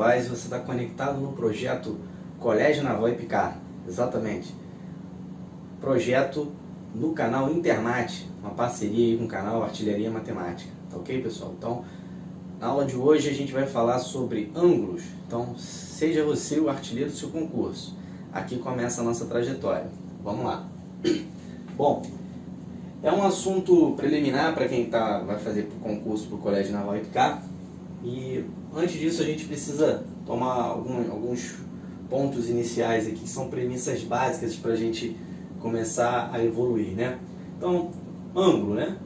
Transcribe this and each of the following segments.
Novaes e você está conectado no projeto Colégio Naval e Picar. Exatamente. Projeto no canal Intermat, uma parceria aí com o canal Artilharia Matemática. Tá ok, pessoal? Então, na aula de hoje a gente vai falar sobre ângulos. Então, seja você o artilheiro do seu concurso. Aqui começa a nossa trajetória. Vamos lá. Bom, é um assunto preliminar para quem vai fazer o concurso para o Colégio Naval e Picar. E antes disso a gente precisa tomar alguns pontos iniciais aqui, que são premissas básicas para a gente começar a evoluir, né? Então, ângulo, né?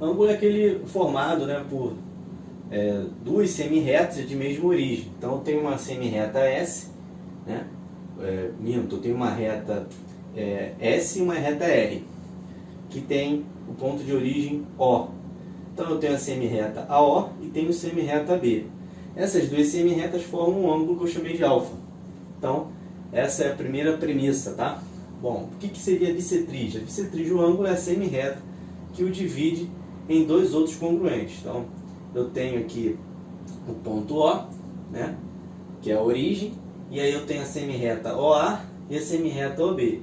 Ângulo é aquele formado, né, por duas semirretas de mesma origem. Então eu tenho uma semirreta S, né? Eu tenho uma reta S e uma reta R, que tem o ponto de origem O. Então eu tenho a semirreta AO e tenho a semirreta B. Essas duas semirretas formam um ângulo que eu chamei de alfa. Então, essa é a primeira premissa, tá? Bom, o que seria a bissetriz? A bissetriz do ângulo é a semirreta que o divide em dois outros congruentes. Então, eu tenho aqui o ponto O, né, que é a origem, e aí eu tenho a semirreta OA e a semirreta OB.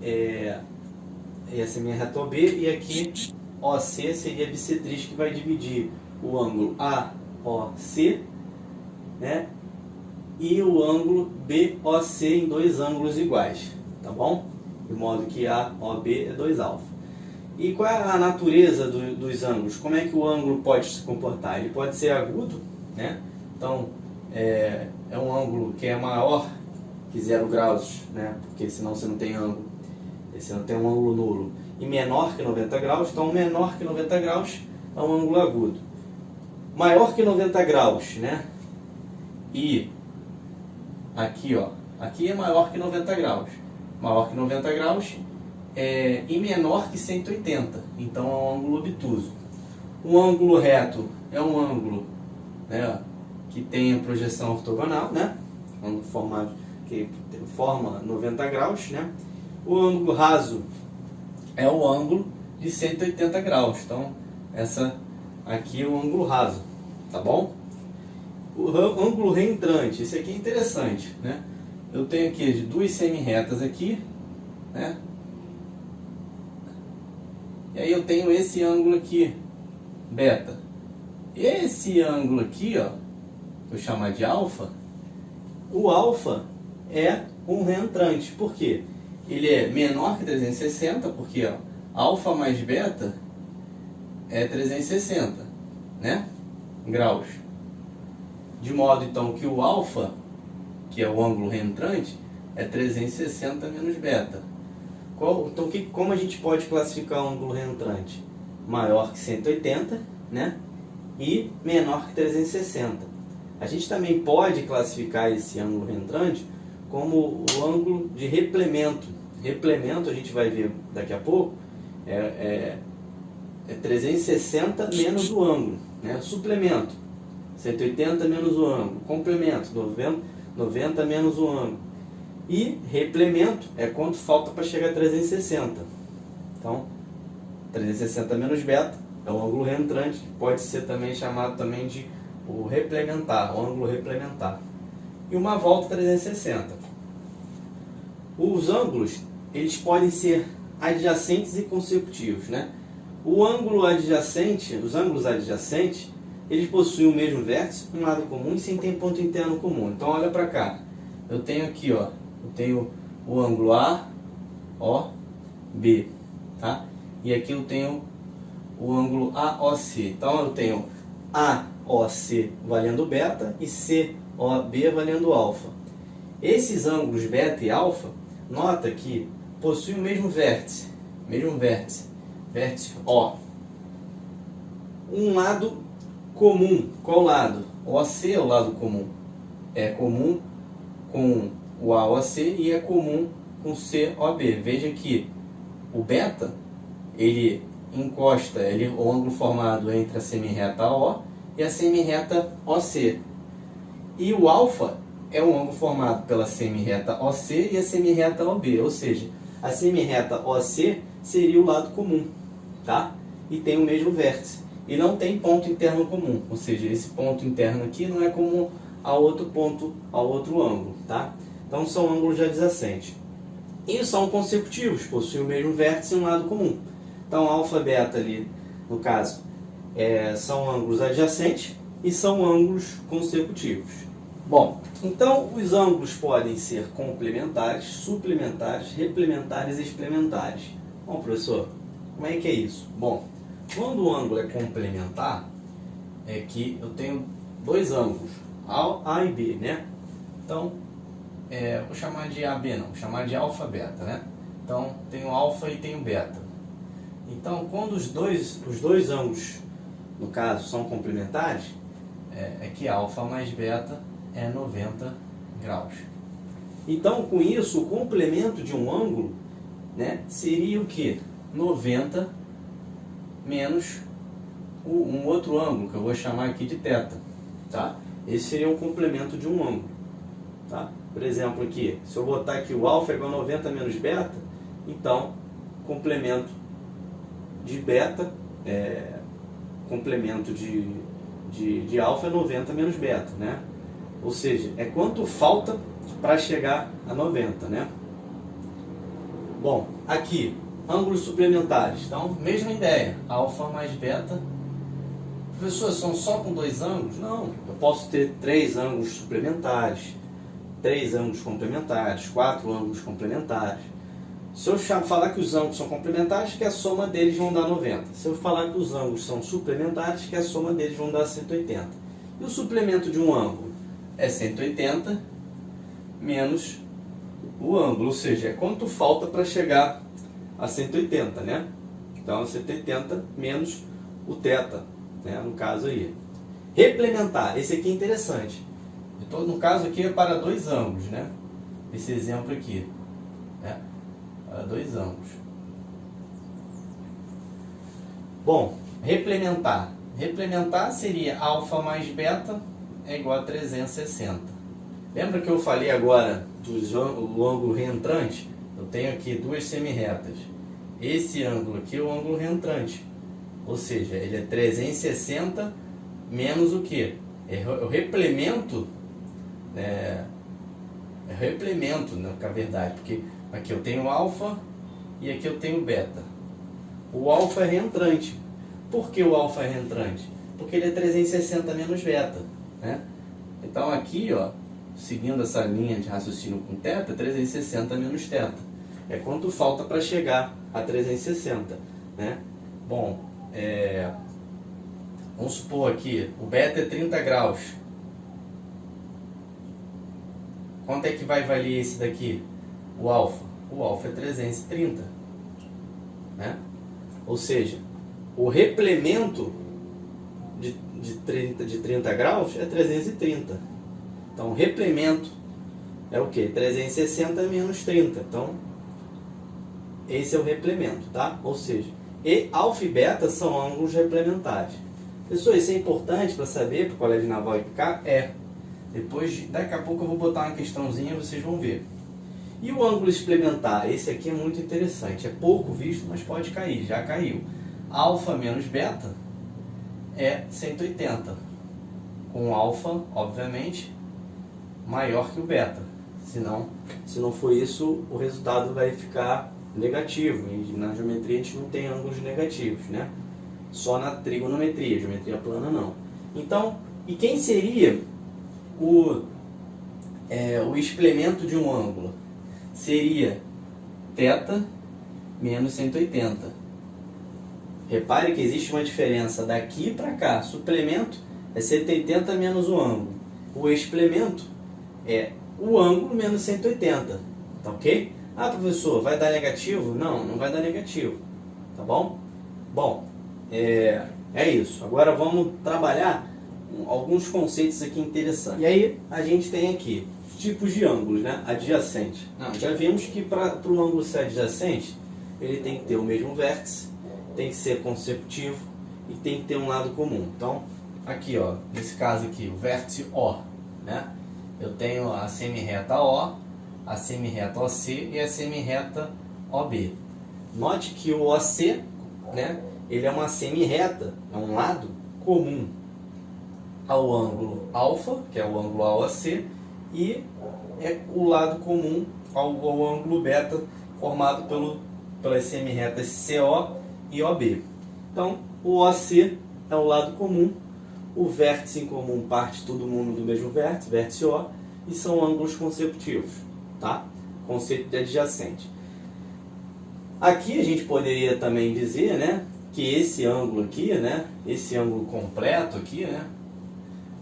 E a semirreta OB, e aqui OC seria a bissetriz que vai dividir o ângulo AOC, né, e o ângulo BOC em dois ângulos iguais, tá bom? De modo que AOB é 2α. E qual é a natureza dos ângulos? Como é que o ângulo pode se comportar? Ele pode ser agudo, né? Então, é um ângulo que é maior que 0 graus, né? Porque senão você não tem ângulo. Você não tem um ângulo nulo. E menor que 90 graus, então menor que 90 graus é um ângulo agudo. Maior que 90 graus, né? E aqui, ó, aqui é maior que 90 graus. Maior que 90 graus e menor que 180, então é um ângulo obtuso. Um ângulo reto é um ângulo, né, que tem a projeção ortogonal, né? Ângulo formado que forma 90 graus, né? O ângulo raso é o ângulo de 180 graus. Então, essa aqui é o ângulo raso, tá bom? O ângulo reentrante, esse aqui é interessante, né? Eu tenho aqui duas semirretas aqui, né? E aí eu tenho esse ângulo aqui, beta. Esse ângulo aqui, ó, que eu chamo de alfa, o alfa é um reentrante. Por quê? Ele é menor que 360, porque ó, alfa mais beta é 360, né? Graus. De modo então que o alfa, que é o ângulo reentrante, é 360 menos beta. Então como a gente pode classificar o ângulo reentrante? Maior que 180, né? E menor que 360. A gente também pode classificar esse ângulo reentrante como o ângulo de replemento. Replemento, a gente vai ver daqui a pouco, é 360 menos o ângulo, né? Suplemento, 180 menos o ângulo. Complemento, 90 menos o ângulo. E replemento é quanto falta para chegar a 360. Então, 360 menos beta é o ângulo reentrante, que pode ser também chamado também de o replementar, o ângulo replementar. E uma volta 360. Os ângulos, eles podem ser adjacentes e consecutivos, né? O ângulo adjacente, os ângulos adjacentes, eles possuem o mesmo vértice, um lado comum e sem ter ponto interno comum. Então olha para cá. Eu tenho aqui, ó, eu tenho o ângulo AOB, tá? E aqui eu tenho o ângulo AOC. Então eu tenho AOC valendo beta e COB valendo alfa. Esses ângulos beta e alfa, nota que possuem o mesmo vértice, vértice O. Um lado comum, qual lado? OC é o lado comum. É comum com o AOC e é comum com o COB. Veja que o beta, ele encosta, o ângulo formado entre a semirreta O e a semirreta OC. E o alfa é um ângulo formado pela semirreta OC e a semirreta OB, ou seja, a semirreta OC seria o lado comum, tá? E tem o mesmo vértice. E não tem ponto interno comum, ou seja, esse ponto interno aqui não é como ao outro ponto, ao outro ângulo, tá? Então são ângulos adjacentes. E são consecutivos, possuem o mesmo vértice e um lado comum. Então alfa e beta ali, no caso, são ângulos adjacentes e são ângulos consecutivos. Bom, então os ângulos podem ser complementares, suplementares, replementares e explementares. Bom, professor, como é que é isso? Bom, quando o ângulo é complementar, é que eu tenho dois ângulos, A e B, né? Então, vou chamar de AB não, vou chamar de alfa e beta, né? Então, tenho alfa e tenho beta. Então, quando os dois ângulos, no caso, são complementares, é que alfa mais beta é 90 graus. Então, com isso, o complemento de um ângulo, né, seria o que? 90 menos um outro ângulo, que eu vou chamar aqui de θ. Tá? Esse seria o complemento de um ângulo. Tá? Por exemplo, aqui, se eu botar aqui o alfa é igual a 90 menos beta, então, complemento de beta, complemento de alfa é 90 menos beta, né? Ou seja, é quanto falta para chegar a 90, né? Bom, aqui, ângulos suplementares. Então, mesma ideia, alfa mais beta. Professor, são só com dois ângulos? Não, eu posso ter três ângulos suplementares, três ângulos complementares, quatro ângulos complementares. Se eu falar que os ângulos são complementares, que a soma deles vão dar 90. Se eu falar que os ângulos são suplementares, que a soma deles vão dar 180. E o suplemento de um ângulo é 180 menos o ângulo, ou seja, é quanto falta para chegar a 180, né? Então, 180 menos o θ, né? No caso aí. Replementar, esse aqui é interessante. Então, no caso aqui é para dois ângulos, né? Esse exemplo aqui, né? Para dois ângulos. Bom, replementar. Replementar seria alfa mais beta é igual a 360. Lembra que eu falei agora do ângulo reentrante? Eu tenho aqui duas semirretas. Esse ângulo aqui é o ângulo reentrante. Ou seja, ele é 360 menos o quê? É o replemento, replemento, na verdade, porque aqui eu tenho alfa e aqui eu tenho beta. O alfa é reentrante. Por que o alfa é reentrante? Porque ele é 360 menos beta, né? Então aqui, ó, seguindo essa linha de raciocínio com θ, 360 menos θ. É quanto falta para chegar a 360, né? Bom, vamos supor aqui, o beta é 30 graus. Quanto é que vai valer esse daqui? O alfa? O alfa é 330, né? Ou seja, o replemento de 30 graus é 330. Então, o replemento é o que? 360 menos 30. Então, esse é o replemento, tá? Ou seja, e alfa e beta são ângulos replementares. Pessoal, isso é importante para saber, para o Colégio Naval IPCAR? Daqui a pouco eu vou botar uma questãozinha e vocês vão ver. E o ângulo explementar? Esse aqui é muito interessante. É pouco visto, mas pode cair. Já caiu. Alfa menos beta é 180. Com alfa, obviamente, maior que o beta. Senão, se não for isso, o resultado vai ficar negativo. E na geometria a gente não tem ângulos negativos, né? Só na trigonometria, geometria plana não. Então, e quem seria o explemento de um ângulo? Seria θ menos 180. Repare que existe uma diferença daqui para cá. Suplemento é 180 menos o ângulo. O explemento é o ângulo menos 180. Tá ok? Ah, professor, vai dar negativo? Não, não vai dar negativo. Tá bom? Bom, é isso. Agora vamos trabalhar alguns conceitos aqui interessantes. E aí a gente tem aqui tipos de ângulos, né? Adjacente. Já vimos que para o ângulo ser adjacente, ele tem que ter o mesmo vértice, tem que ser consecutivo e tem que ter um lado comum. Então, aqui, ó, nesse caso aqui, o vértice O, né? Eu tenho a semirreta O, a semirreta OC e a semirreta OB. Note que o OC, né, ele é uma semirreta, é um lado comum. ao ângulo alfa, que é o ângulo AOC, e é o lado comum ao ângulo beta, formado pelas semi-retas CO e OB. Então, o OC é o lado comum, o vértice em comum parte todo mundo do mesmo vértice, vértice O, e são ângulos consecutivos, tá? Conceito de adjacente. Aqui a gente poderia também dizer, né, que esse ângulo aqui, né, esse ângulo completo aqui, né,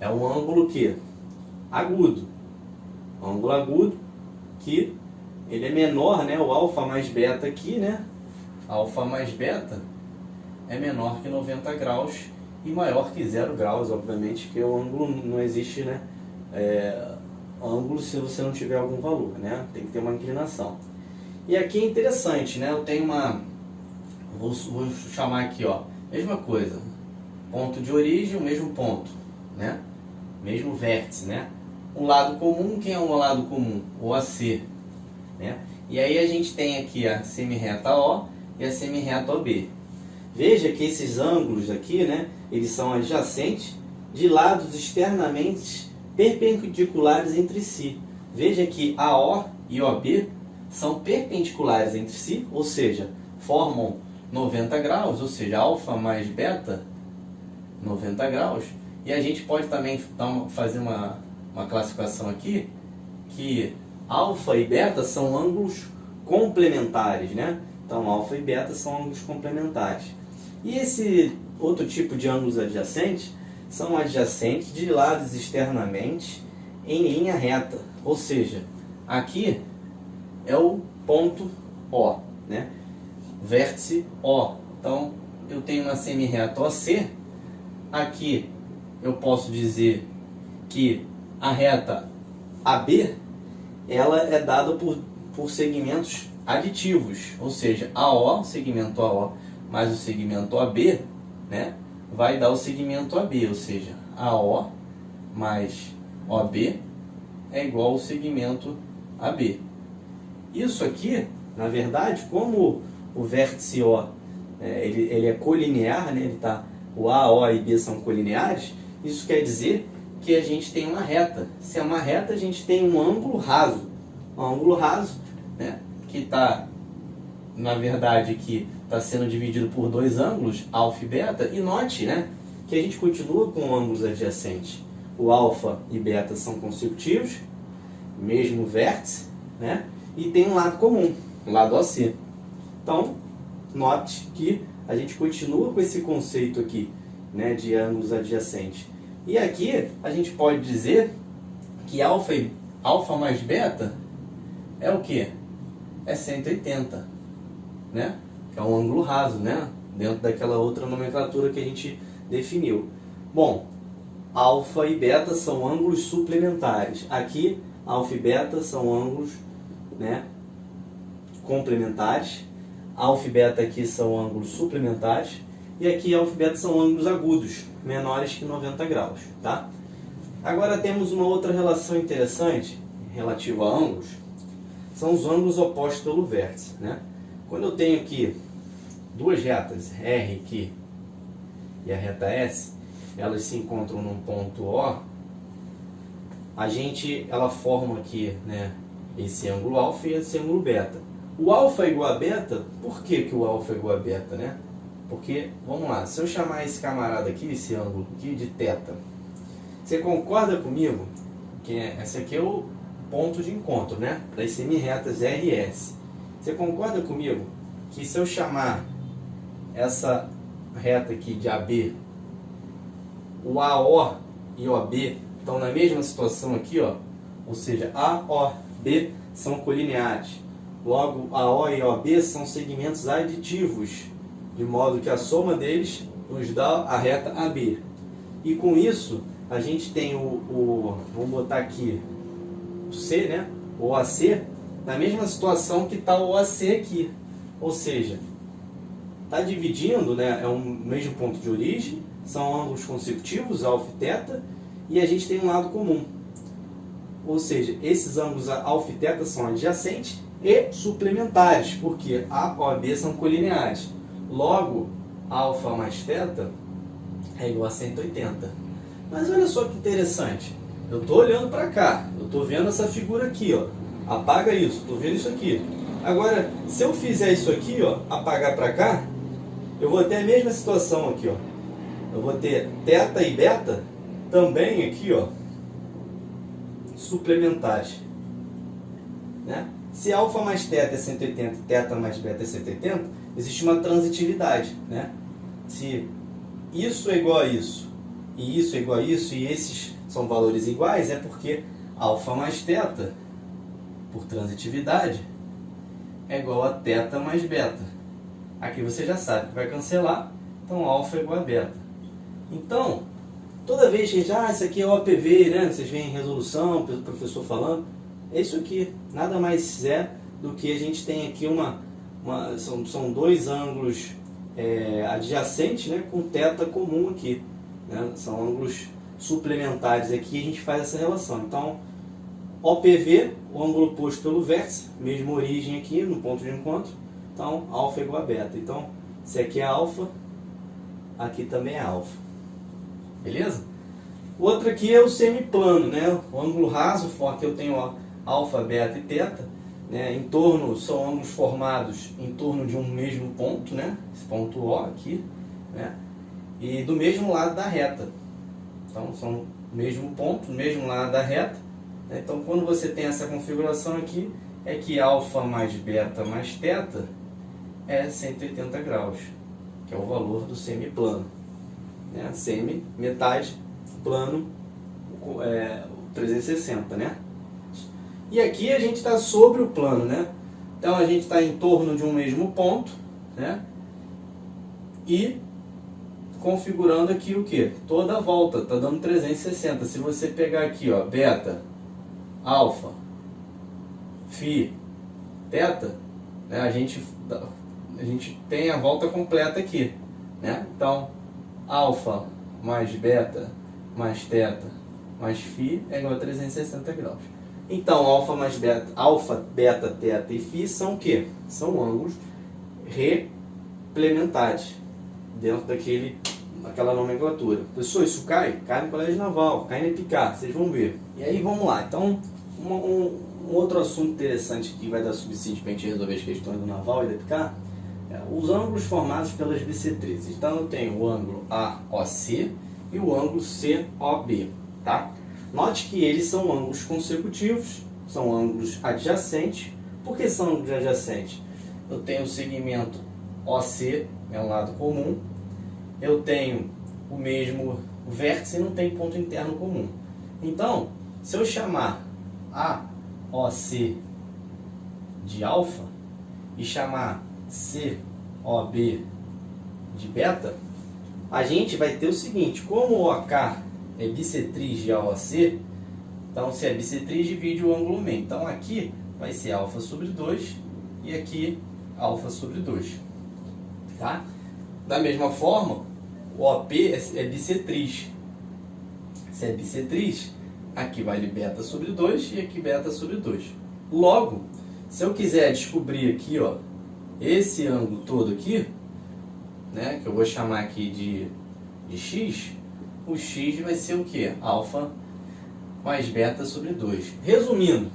é um ângulo que agudo, ângulo agudo que ele é menor, né, o alfa mais beta aqui, né, alfa mais beta é menor que 90 graus e maior que 0 graus, obviamente, que o ângulo não existe, né, ângulo se você não tiver algum valor, né, tem que ter uma inclinação. E aqui é interessante, né, eu tenho vou chamar aqui, ó, mesma coisa, ponto de origem, o mesmo ponto, né, mesmo vértice, né, um lado comum, quem é um lado comum? O AC, né, e aí a gente tem aqui a semi-reta O e a semi-reta OB. Veja que esses ângulos aqui, né, eles são adjacentes de lados externamente perpendiculares entre si. Veja que AO e OB são perpendiculares entre si, ou seja, formam 90 graus, ou seja, alfa mais beta, 90 graus. E a gente pode também fazer uma classificação aqui, que alfa e beta são ângulos complementares, né? Então, alfa e beta são ângulos complementares. E esse outro tipo de ângulos adjacentes são adjacentes de lados externamente em linha reta. Ou seja, aqui é o ponto O, né? Vértice O. Então, eu tenho uma semi-reta OC. Aqui eu posso dizer que a reta AB ela é dada por segmentos aditivos, ou seja, AO, segmento AO, mais o segmento AB, né, vai dar o segmento AB, ou seja, AO mais OB é igual ao segmento AB. Isso aqui, na verdade, como o vértice O ele é colinear, né, o A, O e B são colineares, isso quer dizer que a gente tem uma reta. Se é uma reta, a gente tem um ângulo raso. Um ângulo raso, né, que está, na verdade, que está sendo dividido por dois ângulos, alfa e beta. E note, né, que a gente continua com ângulos adjacentes. O alfa e beta são consecutivos, mesmo vértice, né, e tem um lado comum, o lado OC. Então, note que a gente continua com esse conceito aqui, né, de ângulos adjacentes. E aqui a gente pode dizer que alfa mais beta é o que? É 180, né? Que é um ângulo raso, né? Dentro daquela outra nomenclatura que a gente definiu. Bom, alfa e beta são ângulos suplementares. Aqui, alfa e beta são ângulos, né, complementares. Alfa e beta aqui são ângulos suplementares. E aqui alfa e beta são ângulos agudos, menores que 90 graus, tá? Agora temos uma outra relação interessante relativa a ângulos. São os ângulos opostos pelo vértice, né? Quando eu tenho aqui duas retas, R aqui e a reta S, elas se encontram num ponto O, ela forma aqui, né, esse ângulo alfa e esse ângulo beta. O alfa é igual a beta, por que o alfa é igual a beta, né? Porque, vamos lá, se eu chamar esse camarada aqui, esse ângulo aqui de θ, você concorda comigo que esse aqui é o ponto de encontro, né, das semi-retas R e S. Você concorda comigo que se eu chamar essa reta aqui de AB, o AO e OB estão na mesma situação aqui, ó, ou seja, AOB são colineares. Logo, AO e OB são segmentos aditivos, de modo que a soma deles nos dá a reta AB. E com isso, a gente tem vamos botar aqui o C, né? O OAC, na mesma situação que está o OAC aqui. Ou seja, está dividindo, né? É o mesmo ponto de origem, são ângulos consecutivos, alfa e θ, e a gente tem um lado comum. Ou seja, esses ângulos alfa e θ são adjacentes e suplementares, porque A e B são colineares. Logo, alfa mais θ é igual a 180. Mas olha só que interessante. Eu estou olhando para cá, eu estou vendo essa figura aqui, ó. Apaga isso, estou vendo isso aqui. Agora, se eu fizer isso aqui, ó, apagar para cá, eu vou ter a mesma situação aqui, ó. Eu vou ter θ e beta também aqui, ó, suplementares, né? Se alfa mais θ é 180 e θ mais beta é 180, existe uma transitividade, né? Se isso é igual a isso, e isso é igual a isso, e esses são valores iguais, é porque alfa mais θ, por transitividade, é igual a θ mais beta. Aqui você já sabe que vai cancelar, então alfa é igual a beta. Então, toda vez que a gente, isso aqui é OPV, né? Vocês veem resolução, o professor falando, é isso aqui, nada mais é do que a gente tem aqui são dois ângulos adjacentes, né, com θ comum aqui, né? São ângulos suplementares aqui, a gente faz essa relação. Então, OPV, o ângulo posto pelo vértice, mesma origem aqui no ponto de encontro, então alfa é igual a beta. Então, se aqui é alfa, aqui também é alfa. Beleza? O outro aqui é o semiplano, né? O ângulo raso, aqui eu tenho alfa, beta e θ, né? Em torno, são ângulos formados em torno de um mesmo ponto, né? Esse ponto O aqui, né? E do mesmo lado da reta. Então, são o mesmo ponto, do mesmo lado da reta. Né? Então, quando você tem essa configuração aqui, é que alfa mais beta mais θ é 180 graus, que é o valor do semiplano. Né? Semi, metade, plano, 360, né? E aqui a gente está sobre o plano, né? Então a gente está em torno de um mesmo ponto, né? E configurando aqui o que? Toda a volta, está dando 360. Se você pegar aqui, ó, beta, alfa, φ, θ, né? A gente tem a volta completa aqui, né? Então, alfa mais beta mais θ mais φ é igual a 360 graus. Então, alfa, beta, θ e φ são o quê? São ângulos replementares dentro daquela nomenclatura. Pessoal, isso cai no colégio naval, cai na EPICAR, vocês vão ver. E aí, vamos lá. Então, um outro assunto interessante que vai dar subsídio para a gente resolver as questões do naval e da EPICAR, os ângulos formados pelas bissetrizes. Então eu tenho o ângulo AOC e o ângulo COB, tá? Note que eles são ângulos consecutivos, são ângulos adjacentes. Por que são ângulos adjacentes? Eu tenho o segmento OC, é um lado comum, eu tenho o mesmo vértice e não tem ponto interno comum. Então, se eu chamar AOC de alfa e chamar COB de beta, a gente vai ter o seguinte: como o OK é bissetriz de AOC, então se é bissetriz, divide o ângulo meio. Então aqui vai ser alfa sobre 2 e aqui alfa sobre 2. Tá? Da mesma forma, o OP é bissetriz. Se é bissetriz, aqui vale beta sobre 2 e aqui beta sobre 2. Logo, se eu quiser descobrir aqui, ó, esse ângulo todo aqui, né, que eu vou chamar aqui de x, o x vai ser o que? Alfa mais beta sobre 2. Resumindo,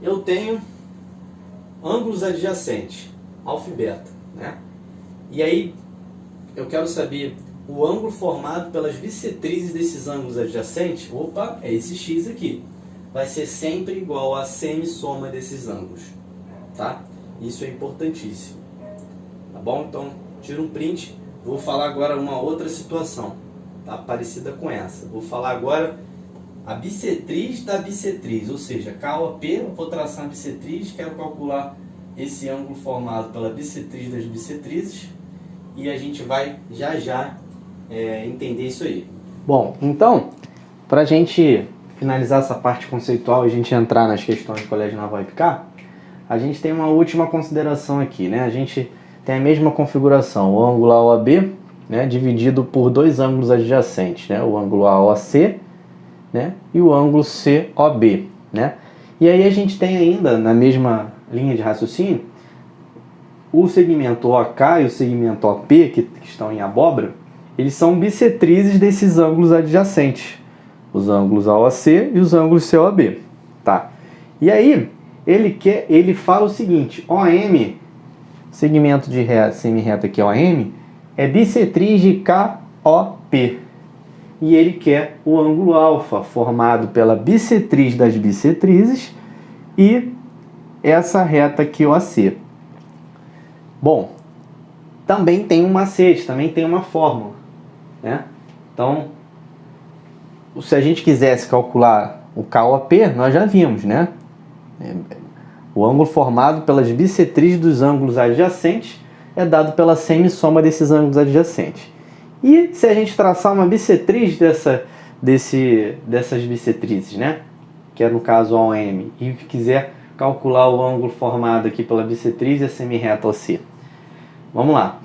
eu tenho ângulos adjacentes, alfa e beta, né? E aí eu quero saber o ângulo formado pelas bissetrizes desses ângulos adjacentes. Opa, é esse x aqui. Vai ser sempre igual à semissoma desses ângulos, tá? Isso é importantíssimo, tá bom? Então, tira um print. Vou falar agora uma outra situação, tá? Parecida com essa. Vou falar agora a bissetriz da bissetriz, ou seja, KOP, eu vou traçar a bissetriz, quero calcular esse ângulo formado pela bissetriz das bissetrizes e a gente vai já entender isso aí. Bom, então, para a gente finalizar essa parte conceitual e a gente entrar nas questões do Colégio Naval EPICAR, a gente tem uma última consideração aqui, né? A gente tem a mesma configuração, o ângulo AOB, né, dividido por dois ângulos adjacentes, né? O ângulo AOC, né, e o ângulo COB, né? E aí a gente tem ainda, na mesma linha de raciocínio, o segmento OK e o segmento OP, que estão em abóbora, eles são bissetrizes desses ângulos adjacentes. os ângulos AOC e os ângulos COB, tá? E aí, ele fala o seguinte, OM, segmento de semi-reto aqui, OM, é bissetriz de KOP. E ele quer o ângulo alfa, formado pela bissetriz das bissetrizes e essa reta aqui, OAC. Bom, também tem um macete, também tem uma fórmula, né? Então, se a gente quisesse calcular o KOP, nós já vimos, né? O ângulo formado pelas bissetrizes dos ângulos adjacentes é dado pela semissoma desses ângulos adjacentes. E se a gente traçar uma bissetriz dessas bissetrizes, né? Que é no caso a OM, e quiser calcular o ângulo formado aqui pela bissetriz e a semirreta OC. Vamos lá.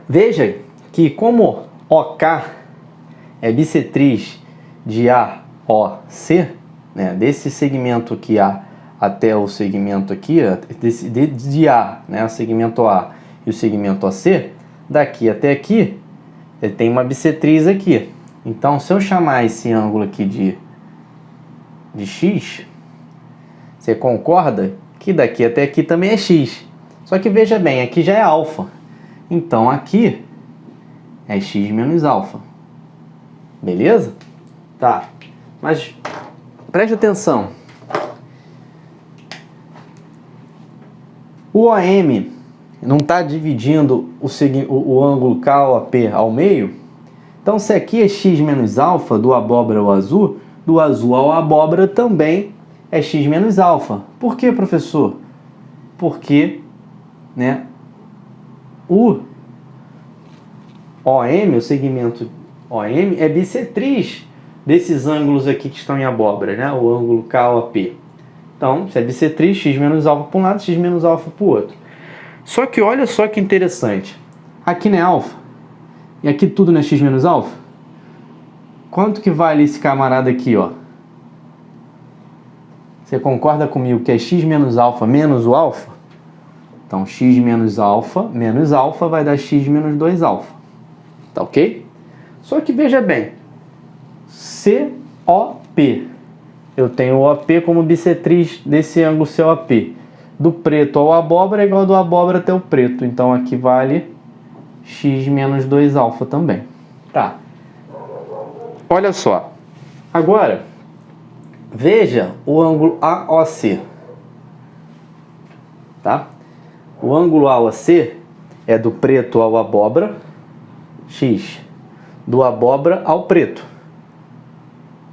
Veja que como OK é bissetriz de AOC, né? Desse segmento aqui A até o segmento aqui, de A, né? O segmento A e o segmento OC, daqui até aqui, ele tem uma bissetriz aqui. Então, se eu chamar esse ângulo aqui de X, você concorda que daqui até aqui também é X. Só que veja bem, aqui já é alfa. Então, aqui é X menos alfa. Beleza? Tá. Mas, preste atenção. O OM não está dividindo o ângulo KOP ao meio. Então, se aqui é x menos alfa, do abóbora ao azul, do azul ao abóbora também é x menos alfa. Por quê, professor? Porque, né, o OM, o segmento OM, é bissetriz desses ângulos aqui que estão em abóbora, né? O ângulo KOP. Então, se é bissetriz, x menos alfa para um lado, x menos alfa para o outro. Só que olha só que interessante. Aqui não é alfa. E aqui tudo não é x menos alfa. Quanto que vale esse camarada aqui, ó? Você concorda comigo que é x menos alfa menos o alfa? Então, x menos alfa vai dar x menos 2 alfa. Tá ok? Só que veja bem. COP. Eu tenho o OP como bissetriz desse ângulo COP. Do preto ao abóbora é igual do abóbora até o preto. Então aqui vale x menos 2 alfa também. Tá. Olha só. Agora, veja o ângulo AOC. Tá? O ângulo AOC é do preto ao abóbora, x. Do abóbora ao preto.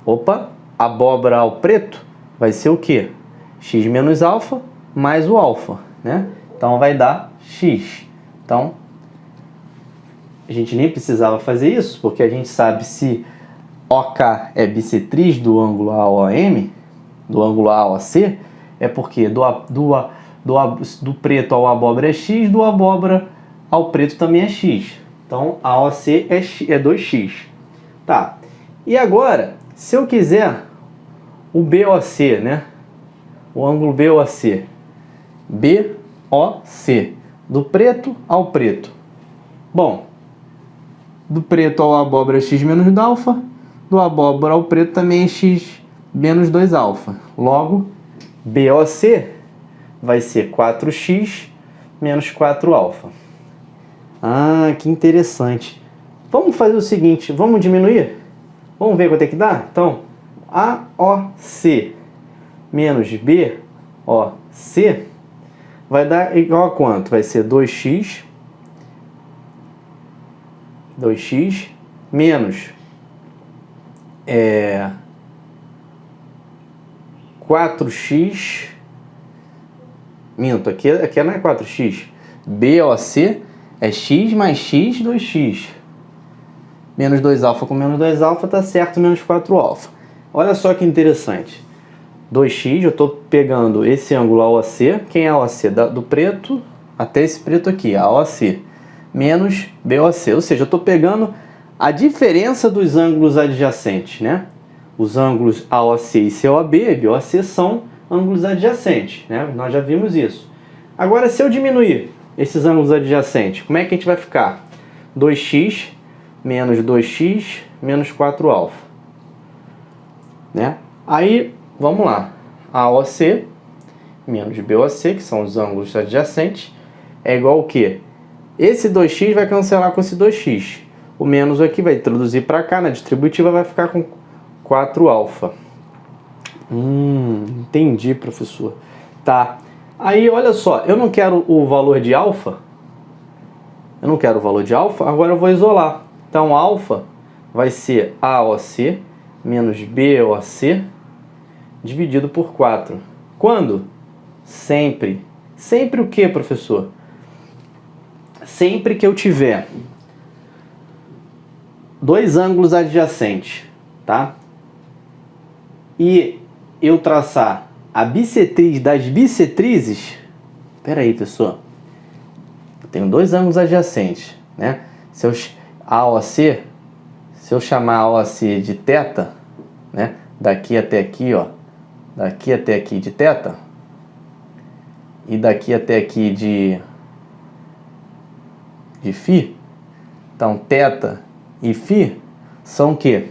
Opa! Abóbora ao preto vai ser o quê? X menos alfa mais o alfa, né? Então vai dar x. Então, a gente nem precisava fazer isso, porque a gente sabe se OK é bissetriz do ângulo AOM, do ângulo AOC, é porque do preto ao abóbora é x, do abóbora ao preto também é x. Então, AOC é 2x. Tá. E agora, se eu quiser o BOC, né? O ângulo BOC. BOC. Do preto ao preto. Bom, do preto ao abóbora é x menos 2 alfa. Do abóbora ao preto também é x menos 2 alfa. Logo, BOC vai ser 4x menos 4 alfa. Ah, que interessante. Vamos fazer o seguinte, vamos diminuir? Vamos ver quanto é que dá? Então, AOC menos BOC vai dar igual a quanto? Vai ser 2x menos 4x. Minto, aqui não é 4x. BOC é x mais x, 2x. Menos 2 alfa com menos 2 alfa tá certo, menos 4 alfa. Olha só que interessante. 2x, eu estou pegando esse ângulo AOC. Quem é AOC? Do preto até esse preto aqui, AOC. Menos BOC. Ou seja, eu estou pegando a diferença dos ângulos adjacentes, né? Os ângulos AOC e COB e BOC são ângulos adjacentes, né? Nós já vimos isso. Agora, se eu diminuir esses ângulos adjacentes, como é que a gente vai ficar? 2x menos 2x menos 4 alfa. né? Aí, vamos lá. AOC menos BOC, que são os ângulos adjacentes, é igual ao quê? Esse 2x vai cancelar com esse 2x. O menos aqui vai introduzir para cá, na distributiva vai ficar com 4α. Entendi, professor. Tá. Aí, olha só, eu não quero o valor de alfa. Eu não quero o valor de alfa, agora eu vou isolar. Então, alfa vai ser AOC menos BOC dividido por 4. Quando? Sempre. Sempre o que, professor? Sempre que eu tiver dois ângulos adjacentes, tá? E eu traçar a bissetriz das bissetrizes. Espera aí, pessoal. Eu tenho dois ângulos adjacentes, né? Se eu AOC, se eu chamar AOC de θ, né? Daqui até aqui, ó. Daqui até aqui de θ. E daqui até aqui de φ. Então, θ e φ são o quê?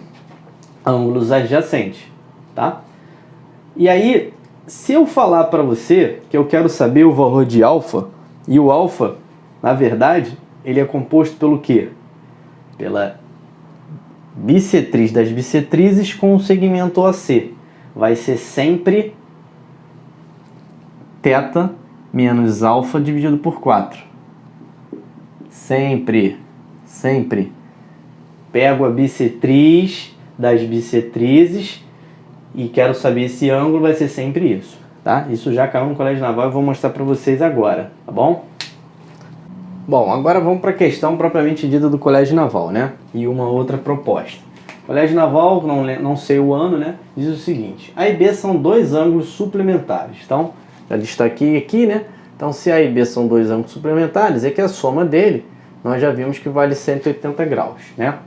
Ângulos adjacentes, tá? E aí, se eu falar para você que eu quero saber o valor de alfa, e o alfa, na verdade, ele é composto pelo quê? Pela bissetriz das bissetrizes com o segmento OC. Vai ser sempre θ menos alfa dividido por 4. Sempre, sempre. Pego a bissetriz das bissetrizes e quero saber esse ângulo, vai ser sempre isso, tá? Isso já caiu no Colégio Naval e vou mostrar para vocês agora, tá bom? Bom, agora vamos para a questão propriamente dita do Colégio Naval, né? E uma outra proposta. Colégio Naval, não sei o ano, né? Diz o seguinte: A e B são dois ângulos suplementares. Então, já destaquei aqui, né? Então, se A e B são dois ângulos suplementares, é que a soma dele, nós já vimos que vale 180 graus, né?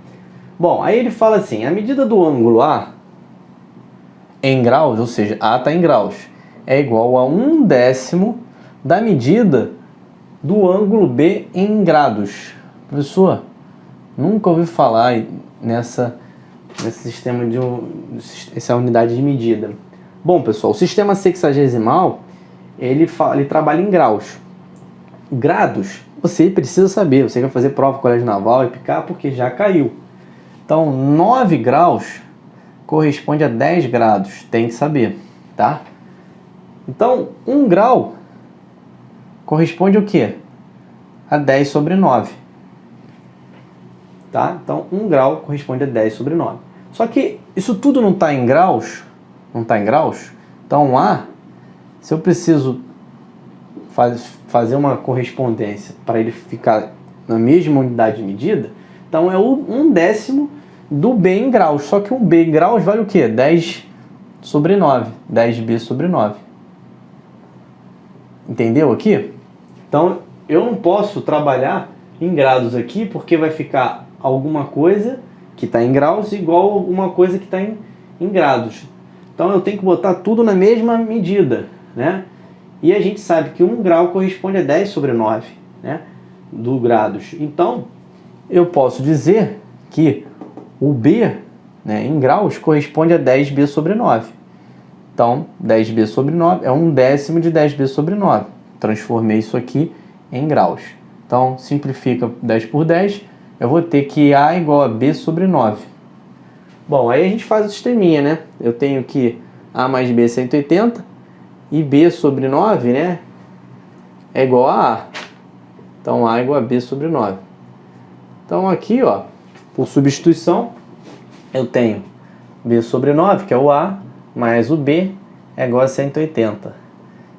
Bom, aí ele fala assim: a medida do ângulo A em graus, ou seja, A está em graus, é igual a 1/10 da medida do ângulo B em graus. Professor, nunca ouvi falar nesse sistema essa unidade de medida. Bom, pessoal, o sistema sexagesimal, ele trabalha em graus. Grados, você precisa saber, você vai fazer prova no Colégio Naval e picar porque já caiu. Então, 9 graus corresponde a 10 graus, tem que saber, tá? Então, 1 grau corresponde ao quê? A 10 sobre 9. Tá? Então, 1 grau corresponde a 10 sobre 9. Só que isso tudo não está em graus, não está em graus. Então, A, se eu preciso fazer uma correspondência para ele ficar na mesma unidade de medida, então é 1/10 do B em graus. Só que um B em graus vale o quê? 10 sobre 9. 10B sobre 9. Entendeu aqui? Então, eu não posso trabalhar em graus aqui, porque vai ficar alguma coisa que está em graus igual a alguma coisa que está em graus. Então, eu tenho que botar tudo na mesma medida, né? E a gente sabe que 1 grau corresponde a 10 sobre 9, né? Do graus. Então, eu posso dizer que o B, né, em graus corresponde a 10B sobre 9. Então, 10B sobre 9 é 1/10 de 10B sobre 9. Transformei isso aqui em graus. Então, simplifica 10 por 10. Eu vou ter que A igual a B sobre 9. Bom, aí a gente faz o sisteminha, né? Eu tenho que A mais B é 180. E B sobre 9, né? É igual a A. Então, A igual a B sobre 9. Então, aqui, ó, por substituição, eu tenho B sobre 9, que é o A, mais o B é igual a 180.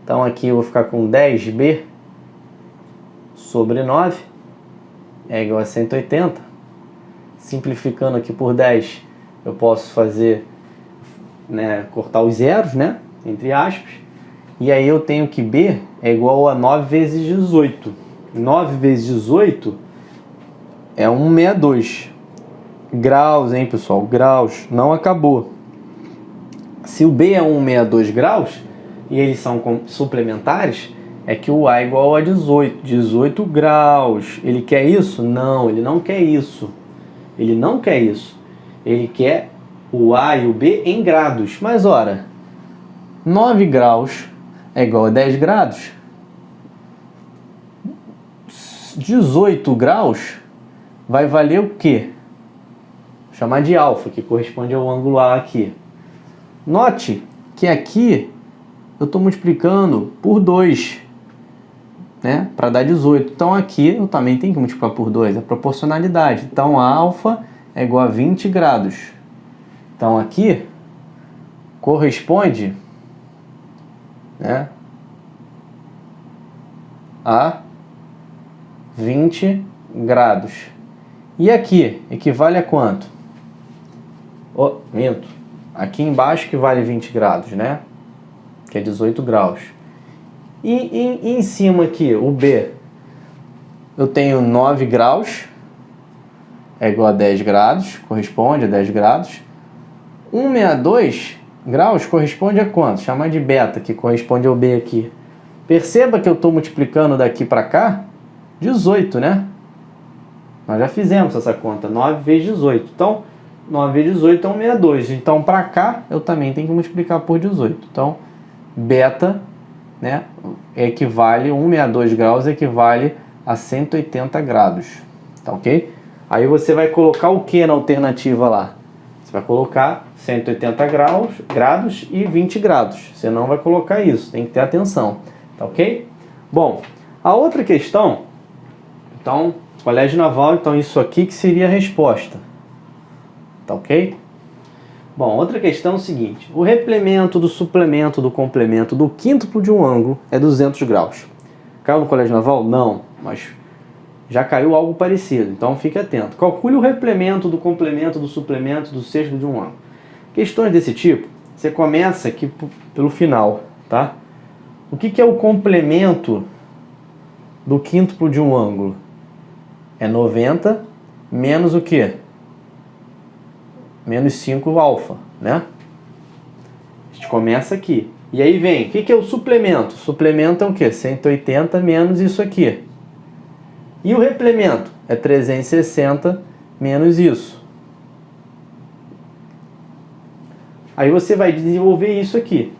Então, aqui eu vou ficar com 10B sobre 9 é igual a 180. Simplificando aqui por 10, eu posso fazer, né, cortar os zeros, né, entre aspas. E aí eu tenho que B é igual a 9 vezes 18. 9 vezes 18 é 162. Graus, hein, pessoal? Graus. Não acabou. Se o B é 162 graus, e eles são suplementares, é que o A é igual a 18. 18 graus. Ele quer isso? Não, ele não quer isso. Ele não quer isso. Ele quer o A e o B em graus. Mas, ora, 9 graus é igual a 10 graus. 18 graus vai valer o quê? Vou chamar de alfa, que corresponde ao ângulo A aqui. Note que aqui eu estou multiplicando por 2, né? Para dar 18. Então aqui eu também tenho que multiplicar por 2, é proporcionalidade. Então a alfa é igual a 20 graus. Então aqui corresponde, né, a 20 graus. E aqui equivale a quanto? Minto. Aqui embaixo que vale 20 graus, né? Que é 18 graus. E em cima aqui, o B, eu tenho 9 graus, é igual a 10 graus, corresponde a 10 graus. 162 graus corresponde a quanto? Chamar de beta, que corresponde ao B aqui. Perceba que eu estou multiplicando daqui para cá, 18, né? Nós já fizemos essa conta, 9 vezes 18. Então, 9 vezes 18 é 162. Então, para cá, eu também tenho que multiplicar por 18. Então, beta, né, equivale, 162 graus equivale a 180 graus. Tá ok? Aí você vai colocar o que na alternativa lá? Você vai colocar 180 graus e 20 graus. Você não vai colocar isso, tem que ter atenção. Tá ok? Bom, a outra questão, então, colégio naval, então isso aqui que seria a resposta. Tá ok? Bom, outra questão é o seguinte: o replemento do suplemento do complemento do quíntuplo de um ângulo é 200 graus. Caiu no colégio naval? Não, mas já caiu algo parecido, então fique atento. Calcule o replemento do complemento do suplemento do sexto de um ângulo. Questões desse tipo, você começa aqui pelo final, tá? O que é o complemento do quíntuplo de um ângulo? É 90 menos o quê? Menos 5 alfa, né? A gente começa aqui. E aí vem, o que é o suplemento? O suplemento é o quê? 180 menos isso aqui. E o replemento? É 360 menos isso. Aí você vai desenvolver isso aqui.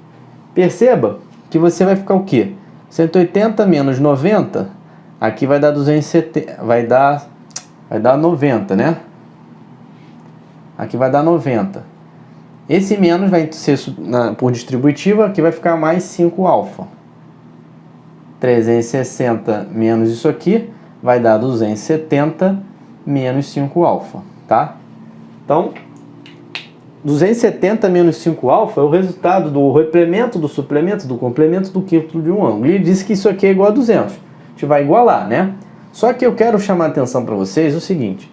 Perceba que você vai ficar o quê? 180 menos 90, aqui vai dar 270, vai dar 90, né? Aqui vai dar 90. Esse menos vai ser por distributiva, aqui vai ficar mais 5 alfa. 360 menos isso aqui vai dar 270 menos 5 alfa, tá? Então, 270 menos 5 alfa é o resultado do replemento, do suplemento, do complemento do quíntuplo de um ângulo. Ele disse que isso aqui é igual a 200. A gente vai igualar, né? Só que eu quero chamar a atenção para vocês o seguinte: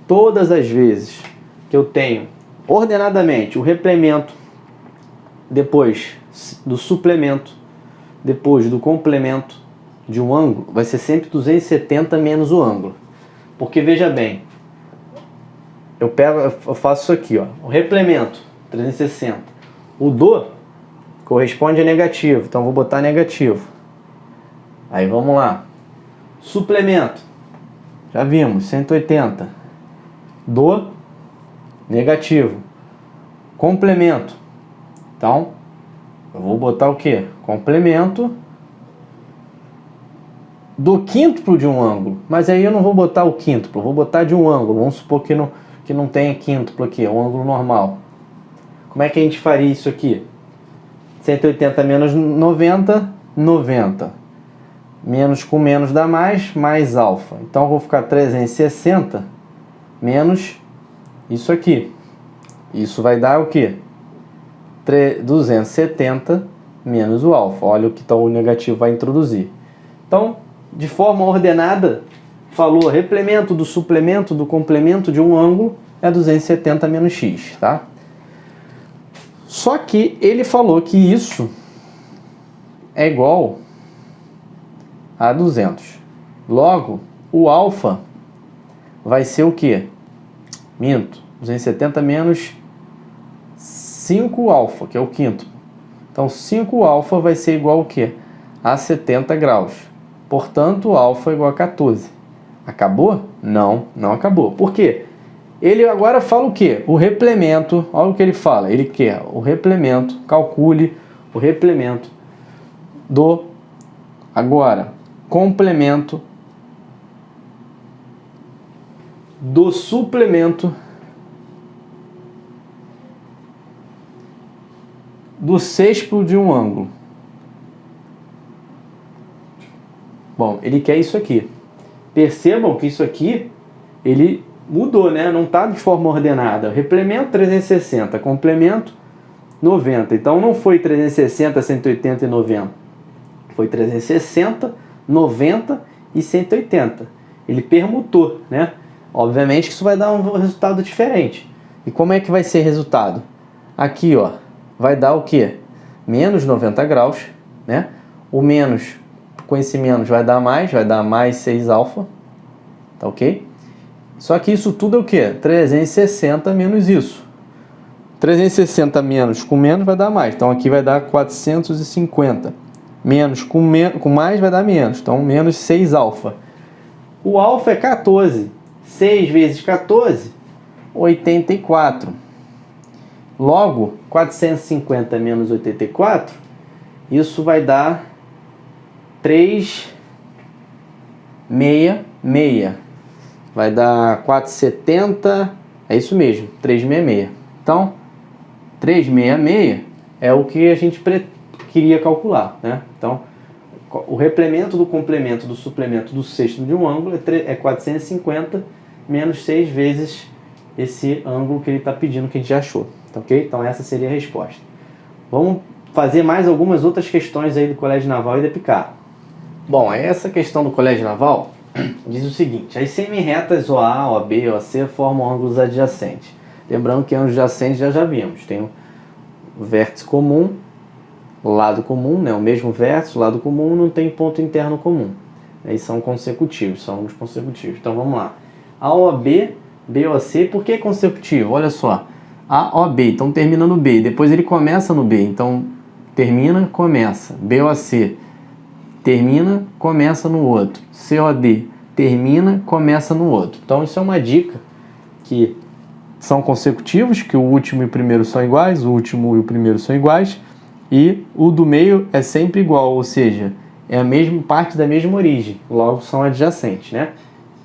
todas as vezes que eu tenho ordenadamente o replemento, depois do suplemento, depois do complemento de um ângulo, vai ser sempre 270 menos o ângulo. Porque veja bem, eu faço isso aqui, ó, o replemento 360. O do corresponde a negativo, então vou botar negativo. Aí vamos lá. Suplemento, já vimos, 180. Do negativo. Complemento. Então, eu vou botar o quê? Complemento do quíntuplo de um ângulo. Mas aí eu não vou botar o quíntuplo, vou botar de um ângulo. Vamos supor que não tenha quíntuplo aqui, é um ângulo normal. Como é que a gente faria isso aqui? 180 menos 90, 90. Menos com menos dá mais alfa. Então eu vou ficar 360 menos isso aqui. Isso vai dar o quê? 270 menos o alfa. Olha o que o negativo vai introduzir. Então, de forma ordenada, falou replemento do suplemento do complemento de um ângulo é 270 menos x, tá? Só que ele falou que isso é igual a 200. Logo, o alfa vai ser o quê? Minto. 270 menos 5 alfa, que é o quinto. Então, 5 alfa vai ser igual ao quê? A 70 graus. Portanto, alfa é igual a 14. Acabou? Não, não acabou. Por quê? Ele agora fala o quê? O replemento, olha o que ele fala, ele quer o replemento, calcule o replemento do, agora, complemento do suplemento do sexto de um ângulo. Bom, ele quer isso aqui. Percebam que isso aqui, ele mudou, né? Não está de forma ordenada. Replemento 360, complemento 90. Então não foi 360, 180 e 90. Foi 360, 90 e 180. Ele permutou, né? Obviamente que isso vai dar um resultado diferente. E como é que vai ser resultado? Aqui, ó, vai dar o quê? Menos 90 graus, né? O menos, com esse menos vai dar mais 6 alfa, tá ok? Só que isso tudo é o quê? 360 menos isso. 360 menos com menos vai dar mais. Então aqui vai dar 450. Menos com mais vai dar menos. Então menos 6 alfa. O alfa é 14. 6 vezes 14, 84. Logo, 450 menos 84, isso vai dar 366. Vai dar 470, é isso mesmo, 366. Então, 366 é o que a gente queria calcular, né? Então, o replemento do complemento do suplemento do sexto de um ângulo é 450 menos 6 vezes esse ângulo que ele está pedindo, que a gente já achou, tá ok? Então essa seria a resposta. Vamos fazer mais algumas outras questões aí do Colégio Naval e da EPICAR. Bom, essa questão do Colégio Naval diz o seguinte: as semi-retas OA, OB e OC formam ângulos adjacentes. Lembrando que ângulos adjacentes já vimos, tem o vértice comum, lado comum, né? O mesmo vértice, lado comum, não tem ponto interno comum. Eles são consecutivos, são ângulos consecutivos. Então vamos lá. AOB, BOC, por que consecutivo? Olha só, AOB, então termina no B, depois ele começa no B, então termina, começa. BOC, termina, começa no outro. COD, termina, começa no outro. Então isso é uma dica, que são consecutivos, que o último e o primeiro são iguais, o último e o primeiro são iguais, e o do meio é sempre igual, ou seja, é a mesma parte da mesma origem, logo são adjacentes, né?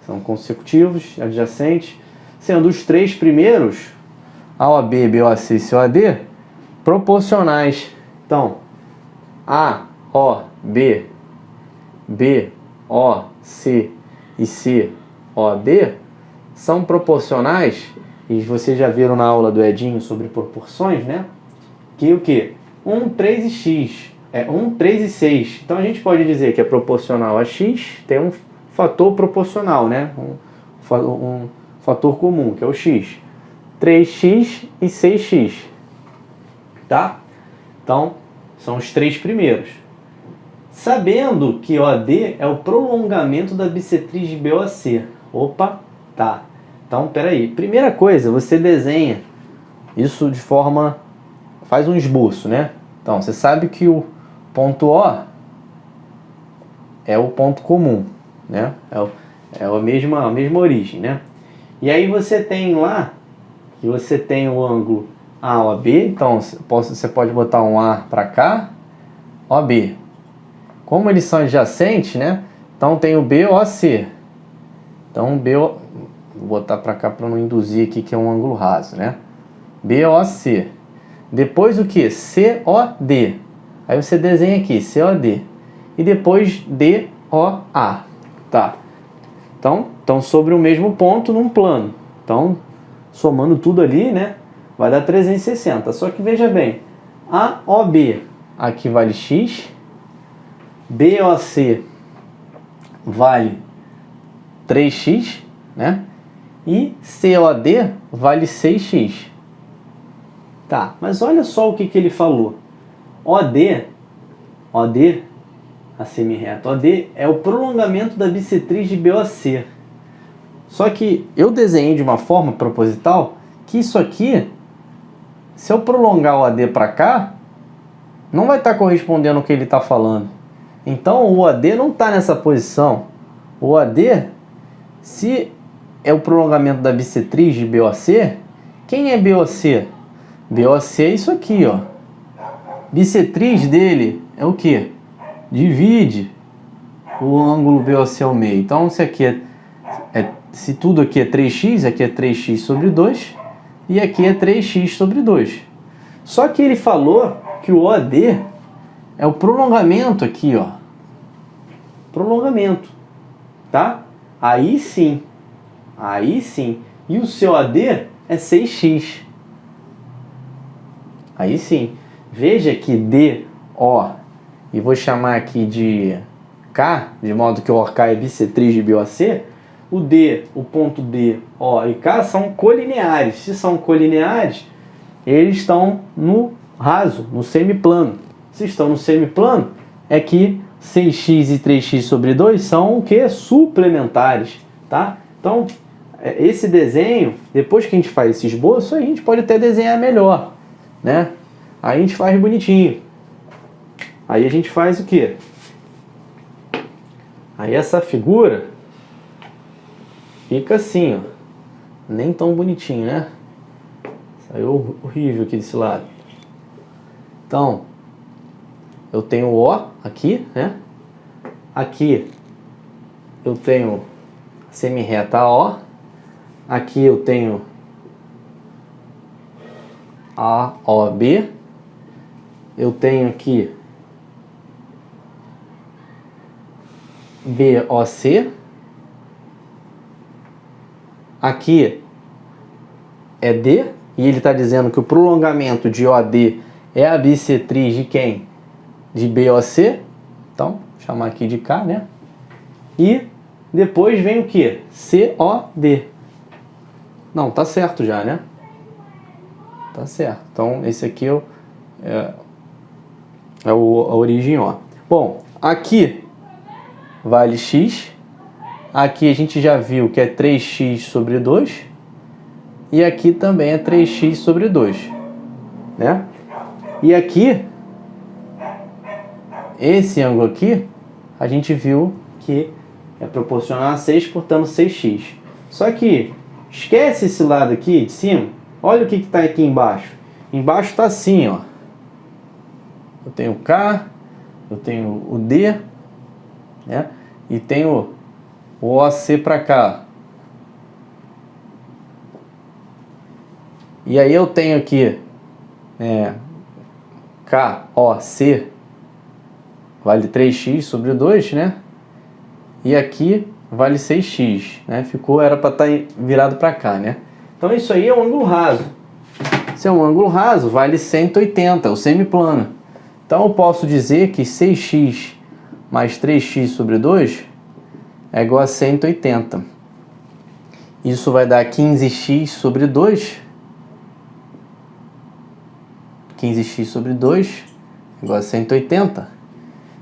São consecutivos, adjacentes, sendo os três primeiros, AOB, BOC e COD, proporcionais. Então, AOB, BOC e COD são proporcionais, e vocês já viram na aula do Edinho sobre proporções, né? Que o que? 1, 3 e x. É 1, 3 e 6. Então a gente pode dizer que é proporcional a x, tem um fator proporcional, né? Um fator comum, que é o x. 3x e 6x. Tá? Então, são os três primeiros. Sabendo que OD é o prolongamento da bissetriz de BOC. Opa, tá. Então, peraí. Primeira coisa, você desenha isso de forma... Faz um esboço, né? Então, você sabe que o ponto O é o ponto comum, né? É a mesma origem, né? E aí você tem lá, que você tem o ângulo AOB, então você pode botar um A para cá, OB. Como eles são adjacentes, né? Então tem o BOC. Então vou botar para cá para não induzir aqui que é um ângulo raso, né? BOC. Depois o que? COD. Aí você desenha aqui, COD. E depois DOA. Tá. Então, estão sobre o mesmo ponto num plano. Então, somando tudo ali, né? Vai dar 360. Só que veja bem. AOB aqui vale X. BOC vale 3x, né? E COD vale 6x. Tá, mas olha só o que ele falou. OD, a semi-reta, OD é o prolongamento da bissetriz de BOC. Só que eu desenhei de uma forma proposital que isso aqui, se eu prolongar o OD para cá, não vai estar correspondendo ao que ele está falando. Então o OD não está nessa posição. O OD, se é o prolongamento da bissetriz de BOC. Quem é BOC? BOC é isso aqui, ó. Bissetriz dele é o quê? Divide o ângulo BOC ao meio. Então, se aqui se tudo aqui é 3x, aqui é 3x sobre 2 e aqui é 3x sobre 2. Só que ele falou que o OD é o prolongamento aqui, ó. Prolongamento, tá? Aí sim. Aí sim. E o seu AD é 6x. Aí sim. Veja que DO, e vou chamar aqui de K, de modo que o OK é bissetriz de BOC. O D, o ponto D, O e K são colineares. Se são colineares, eles estão no raso, no semiplano. Se estão no semiplano, é que 6x e 3x sobre 2 são o que? Suplementares, tá? Então, esse desenho, depois que a gente faz esse esboço, a gente pode até desenhar melhor, né? Aí a gente faz bonitinho. Aí a gente faz o quê? Aí essa figura fica assim, ó. Nem tão bonitinho, né? Saiu horrível aqui desse lado. Então, eu tenho o O aqui, né? Aqui eu tenho a semirreta O. Aqui eu tenho a OB. Eu tenho aqui BOC. Aqui é D. E ele está dizendo que o prolongamento de OD é a bissetriz de quem? De BOC. Então, vou chamar aqui de K, né? E depois vem o que? COD. Não, tá certo já, né? Tá certo. Então, esse aqui é a origem O. Bom, aqui vale X. Aqui a gente já viu que é 3x sobre 2. E aqui também é 3x sobre 2. Né? E aqui, esse ângulo aqui, a gente viu que é proporcional a 6, portanto 6x. Só que, esquece esse lado aqui de cima. Olha o que está aqui embaixo. Embaixo está assim, ó. Eu tenho o K, eu tenho o D, né? E tenho o OC para cá. E aí eu tenho aqui KOC vale 3x sobre 2, né? E aqui vale 6x, né? Era para estar virado para cá, né? Então isso aí é um ângulo raso. Se é um ângulo raso, vale 180, o semiplano. Então eu posso dizer que 6x mais 3x sobre 2 é igual a 180. Isso vai dar 15x sobre 2. 15x sobre 2 igual a 180.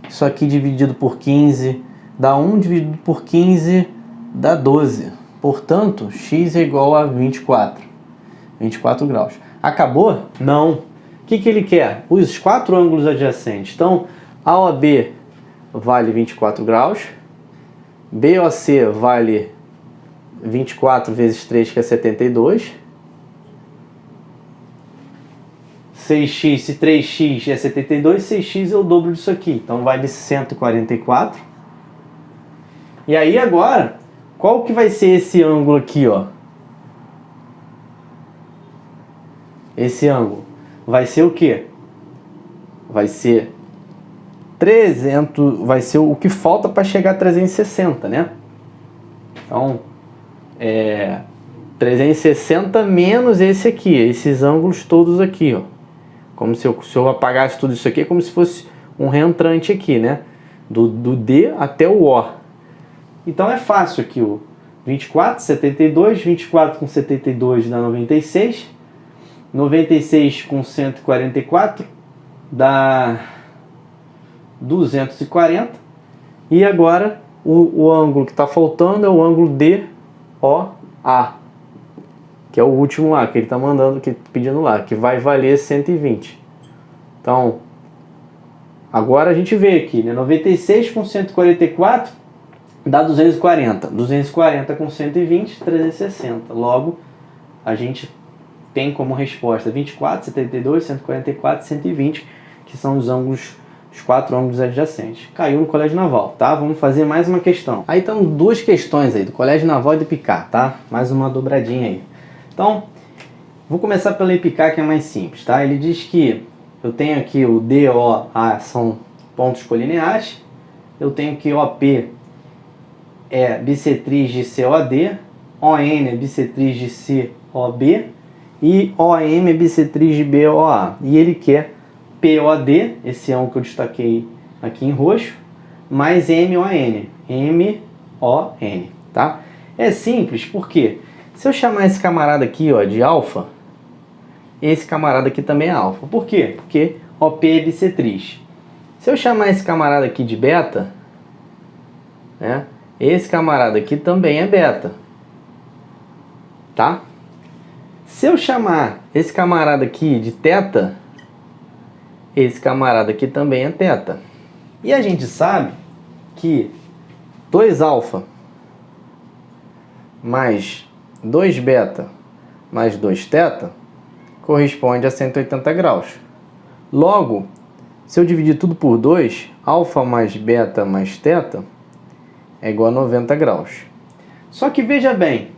Isso aqui dividido por 15 dá 1, dividido por 15 dá 12. Portanto, x é igual a 24. 24 graus. Acabou? Não. O que ele quer? Os 4 ângulos adjacentes. Então, AOB vale 24 graus. BOC vale 24 vezes 3, que é 72. 6x, se 3x é 72, 6x é o dobro disso aqui. Então, vale 144. E aí, agora, qual que vai ser esse ângulo aqui, ó? Esse ângulo vai ser o quê? Vai ser 300, vai ser o que falta para chegar a 360, né? Então, 360 menos esse aqui, esses ângulos todos aqui, ó. Como se eu apagasse tudo isso aqui, é como se fosse um reentrante aqui, né? Do D até o O. Então é fácil aqui, o 24, 72, 24 com 72 dá 96. 96 com 144 dá 240. E agora o ângulo que está faltando é o ângulo DOA, que é o último lá, que ele está mandando, pedindo lá, que vai valer 120. Então, agora a gente vê aqui, né? 96 com 144 dá 240. 240 com 120, 360. Logo, a gente tem como resposta 24, 72, 144 e 120, que são os ângulos, os 4 ângulos adjacentes. Caiu no Colégio Naval, tá? Vamos fazer mais uma questão. Aí estão 2 questões aí, do Colégio Naval e do IPICAR, tá? Mais uma dobradinha aí. Então, vou começar pelo IPICAR, que é mais simples, tá? Ele diz que eu tenho aqui o DOA são pontos colineares, eu tenho que OP é bissetriz de COD, ON é bissetriz de COB e OM é bissetriz de BOA. E ele quer POD, esse é um que eu destaquei aqui em roxo, mais MON, MON, tá? É simples, porque se eu chamar esse camarada aqui, ó, de alfa, esse camarada aqui também é alfa. Por quê? Porque OP é bissetriz. Se eu chamar esse camarada aqui de beta, né, esse camarada aqui também é beta, tá? Se eu chamar esse camarada aqui de teta, esse camarada aqui também é teta. E a gente sabe que 2 alfa mais 2 beta mais 2 teta corresponde a 180 graus. Logo, se eu dividir tudo por 2, alfa mais beta mais teta é igual a 90 graus. Só que veja bem,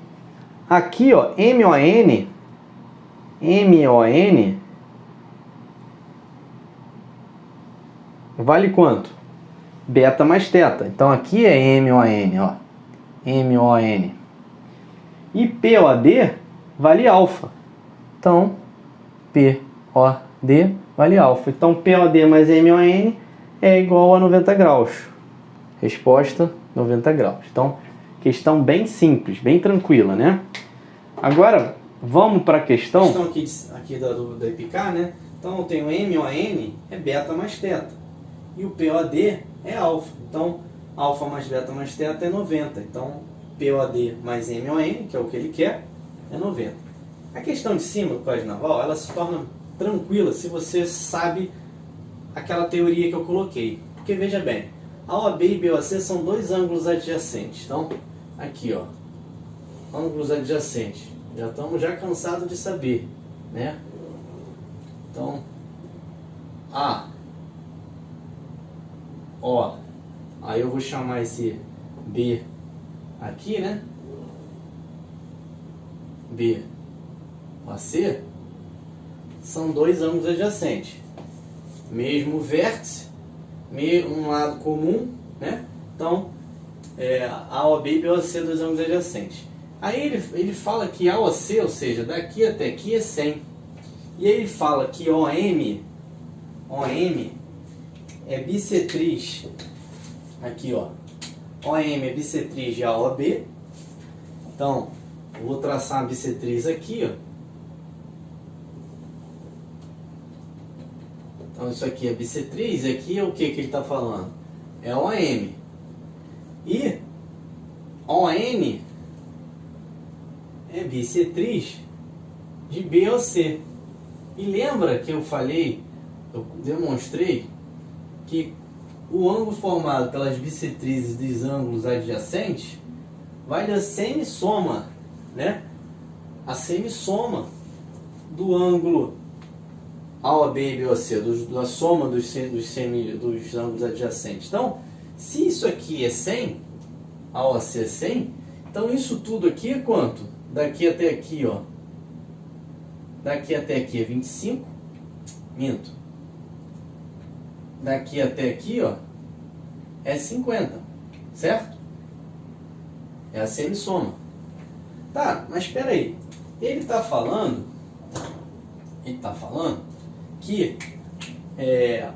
aqui ó, MON vale quanto? Beta mais teta. Então aqui é MON, ó. MON. E POD vale alfa. Então, POD vale alfa. Então, POD mais MON é igual a 90 graus. Resposta, 90 graus. Então, questão bem simples, bem tranquila, né? Agora, vamos para a questão aqui da IPICAR, né? Então, eu tenho MON é beta mais teta. E o POD é alfa. Então, alfa mais beta mais teta é 90. Então, POD mais MON, que é o que ele quer, é 90. A questão de cima do Colégio Naval, ela se torna tranquila se você sabe aquela teoria que eu coloquei. Porque, veja bem, a OAB e BOC são 2 ângulos adjacentes. Então, aqui, ó, ângulos adjacentes. Já estamos cansados de saber, né? Então, A, O, aí eu vou chamar esse B aqui, né? B, AC, são 2 ângulos adjacentes. Mesmo vértice, um lado comum, né? Então, a OB e BOC 2 ângulos adjacentes. Aí ele fala que AOC, ou seja, daqui até aqui é 100. E aí ele fala que OM é bissetriz, aqui ó, OM é bissetriz de AOB. Então, eu vou traçar a bissetriz aqui, ó. Então isso aqui é bissetriz, e aqui é o que ele está falando? É OM. E ON é bissetriz de BOC. E lembra que eu falei, eu demonstrei, que o ângulo formado pelas bissetrizes dos ângulos adjacentes vai da semissoma, né? A semissoma do ângulo AOB e BOC, da soma dos ângulos adjacentes. Então, se isso aqui é 100, AOC é 100, então isso tudo aqui é quanto? Daqui até aqui, ó. Daqui até aqui é 25. Minto. Daqui até aqui, ó, é 50. Certo? É a semissoma. Tá, mas espera aí. Ele está falando que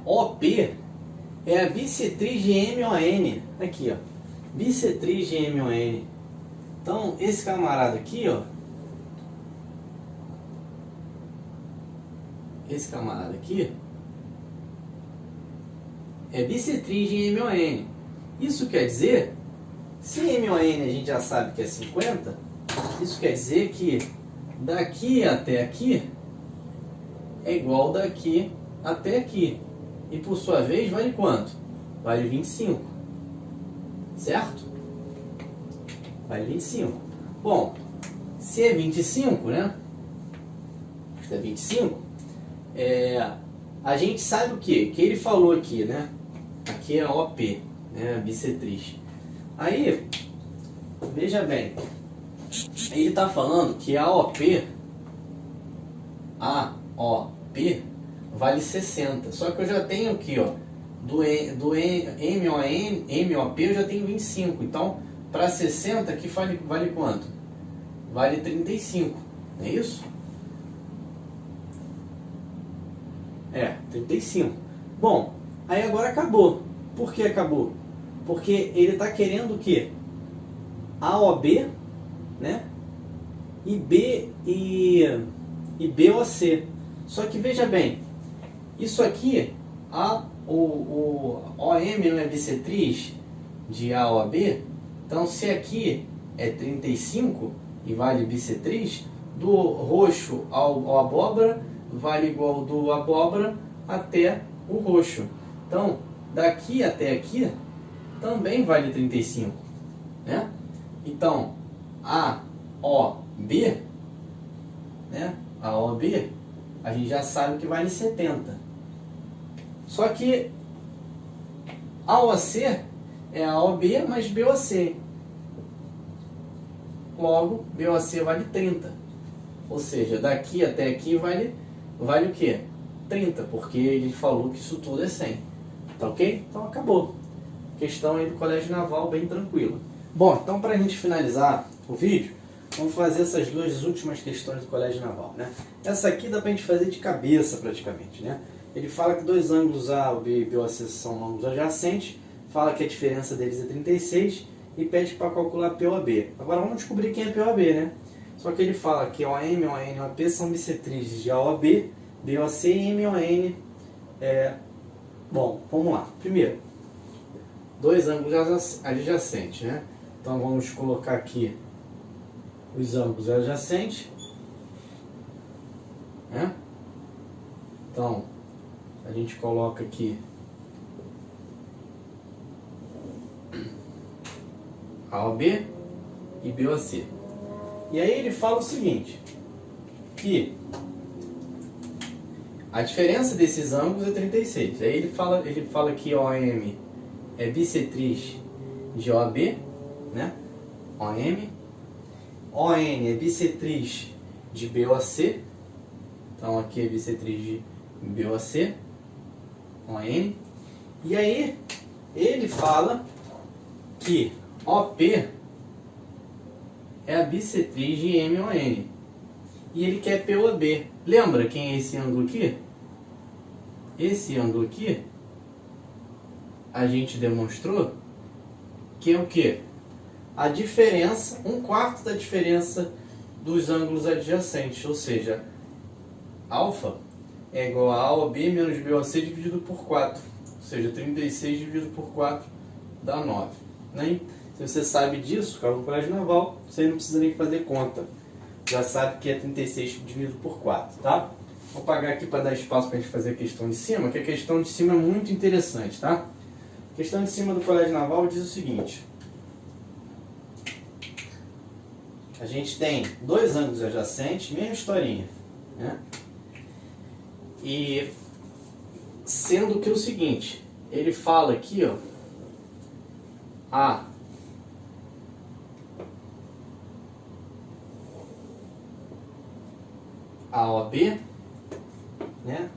OP é a bissetriz de MON. Aqui, ó. Bissetriz de MON. Então, esse camarada aqui, ó. Esse camarada aqui é bissetriz de MON. Isso quer dizer, se MON a gente já sabe que é 50, isso quer dizer que daqui até aqui é igual daqui até aqui. E por sua vez vale quanto? Vale 25. Certo? Vale 25. Bom, se é 25, né? Se é 25, a gente sabe o quê? Que ele falou aqui, né? Aqui é OP, né? Bissetriz. Aí, veja bem, ele está falando que a AOP vale 60. Só que eu já tenho aqui, ó, do MOP eu já tenho 25. Então, para 60 aqui vale quanto? Vale 35, não é isso? 35. Bom, aí agora acabou. Por que acabou? Porque ele está querendo o quê? AOB, né? E BOC. Só que veja bem, isso aqui, o OM não é bissetriz de AOB, então se aqui é 35 e vale bissetriz, do roxo ao abóbora vale igual do abóbora até o roxo. Então, daqui até aqui também vale 35, né? Então, AOB, né? AOB, a gente já sabe que vale 70. Só que AOC é AOB mais BOC. Logo, BOC vale 30. Ou seja, daqui até aqui vale o quê? 30, porque ele falou que isso tudo é 100. Tá ok? Então acabou. Questão aí do Colégio Naval, bem tranquila. Bom, então para a gente finalizar o vídeo, vamos fazer essas duas últimas questões do Colégio Naval, né? Essa aqui dá para a gente fazer de cabeça praticamente, né? Ele fala que dois ângulos AOB e BOC são ângulos adjacentes, fala que a diferença deles é 36 e pede para calcular POB. Agora vamos descobrir quem é POB, né? Só que ele fala que OM, ON e OP são bissetrizes de AOB, BOC e MON. Bom, vamos lá. Primeiro, dois ângulos adjacentes, né? Então vamos colocar aqui os ângulos adjacentes, né? Então a gente coloca aqui AOB e BOC. E aí ele fala o seguinte, que a diferença desses ângulos é 36. Aí ele fala que OM é bissetriz de OAB, né? OM. ON é bissetriz de BOC. Então aqui é bissetriz de BOC. ON. E aí ele fala que OP é a bissetriz de MON. E ele quer POB. Lembra quem é esse ângulo aqui? Esse ângulo aqui, a gente demonstrou que é o quê? A diferença, 1/4 da diferença dos ângulos adjacentes. Ou seja, alfa é igual a AOB menos BOC dividido por 4. Ou seja, 36 dividido por 4 dá 9. Né? Se você sabe disso, caiu no Colégio Naval, você não precisa nem fazer conta. Já sabe que é 36 dividido por 4, tá? Vou apagar aqui para dar espaço para a gente fazer a questão de cima, que a questão de cima é muito interessante, tá? A questão de cima do Colégio Naval diz o seguinte. A gente tem dois ângulos adjacentes, mesma historinha, né? E sendo que o seguinte, ele fala aqui, ó, AOB, né?